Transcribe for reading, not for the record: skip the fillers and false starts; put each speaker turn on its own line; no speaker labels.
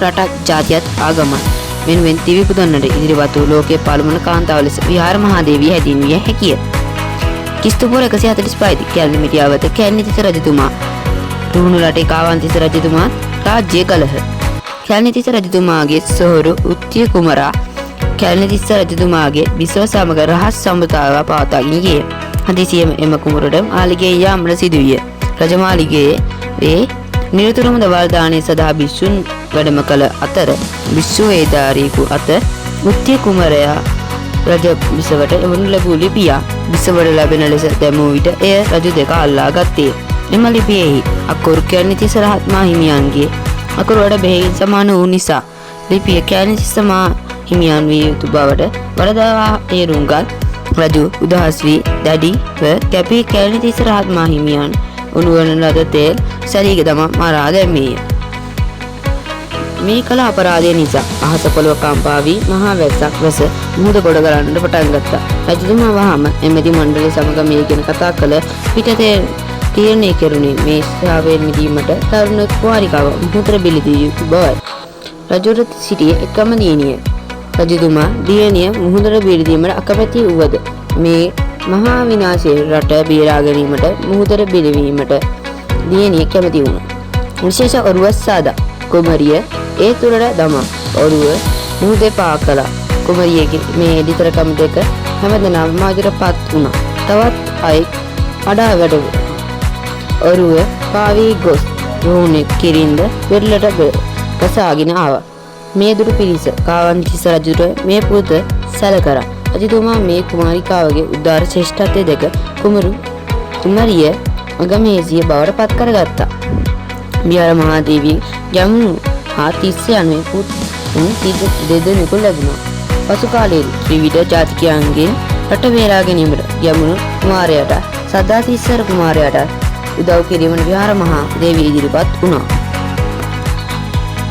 රටක් ජාතියත් ආගමත් වෙනුවෙන් තිවිපුදන්නට ඉදිරිපත් වූ ලෝකයේ පළමුවන කාන්තාව ලෙස විහාර මහදේවිය හැඳින්විය හැකිය. කිස්තුපුර 145 දී කැලණිමිටියාවත කැලණිතිස්ස රජතුමා රුහුණු රටේ කාවන්තිස්ස රජතුමා රාජ්‍ය කළහ. කැලණිතිස්ස රජතුමාගේ සොහොරු උත්තිය කුමරා කැලණිතිස්ස රජතුමාගේ බිසව සමග රහස් සම්බන්ධතාව පවත්වාගෙන ගියේ. හදිසියෙම එම කුමරුට මාලිගයේ යාමට සිදුවිය. රජමාලිගයේ නිරතුරුවම දවල් දාණය සඳහා භික්ෂුන් වැඩම කළ අතර භික්ෂු වේදාරියෙකු අත උත්තිය කුමරයා රජ බිසවට එවනු ලැබූ ලිපියක් බිසවට ලැබෙන ලෙස දැමූ විට එය රජු දෙක අල්ලා ගත්තේ. එම ලිපියෙහි අකුරු කැලණිතිස්ස රහත් මාහිමියන්ගේ අකුරු වල බෙහෙවින් සමාන වූ නිසා ලිපිය කැලණිතිස්ස මාහිමියන් විය යුතු බවට වරදවා තේරුම්ගත් රජු උදහස් වී දැඩිව කැපී කැලණිතිස්ස රහත් මාහිමියන් උණුවන ලද තෙල් සැලීග දමා මරා දැමීය. මේ කළ අපරාධය නිසා අහස පොළව කම්පා වී මහා වැස්සක් රස මුහුද ගොඩ ගලන්නට පටන් ගත්තා. රජතුමා වහාම එමෙති මණ්ඩලය සමග මේ ගැන කතා කළ පිටතේ තීරණය කෙරුණේ මේ ශ්‍රාවයෙන් මිදීමට තරුණ කුමාරිකාව මුහුදට බිලිදිය යුතු බවයි. රජුට සිටියේ එකම දියණිය. රජතුමා දියණිය මුහුදට බිලිදීමට අකමැති වුවද මේ මහා විනාශයේ රට බේරා ගැනීමට මුහුදට බිලිවීමට දියණිය කැමති වුණා. විශේෂ ඔරුවක් සාදා කුමරිය ඒ තුරට දමා ඔරුව මුහුදේ පා කළා. කුමරියගේ මේ එඩිතරකම් දෙක හැමදෙනාම මාදිරපත් වුණා. තවත් අයෙක් අඩා වැඩුවා. ඔරුව පාවී ගොස් රෝණේ කිරින්ද වෙරළට ගසාගෙන ආවා. මේ දුරු පිරිස කාවන්තිස්ස රජුට මේ පුත සැල කරා. රජතුමා මේ කුමාරිකාවගේ උදාර ශ්‍රේෂ්ඨත්වය දෙක කුමරිය අගමේසිය බවට පත් කරගත්තා. විහාර මහදේවිය ගැමුණු හා තිස්ස යනුවෙන් පුතුන් දෙදෙනෙකු ලැබුණා. පසු කාලයේදී ත්‍රිවිධ ජාතිකයන්ගෙන් රට බේරා ගැනීමට ගැමුණු කුමාරයාට සද්ධාතිස්ස කුමාරයාට උදව් කිරීමට විහාර මහා දේවිය ඉදිරිපත් වුණා.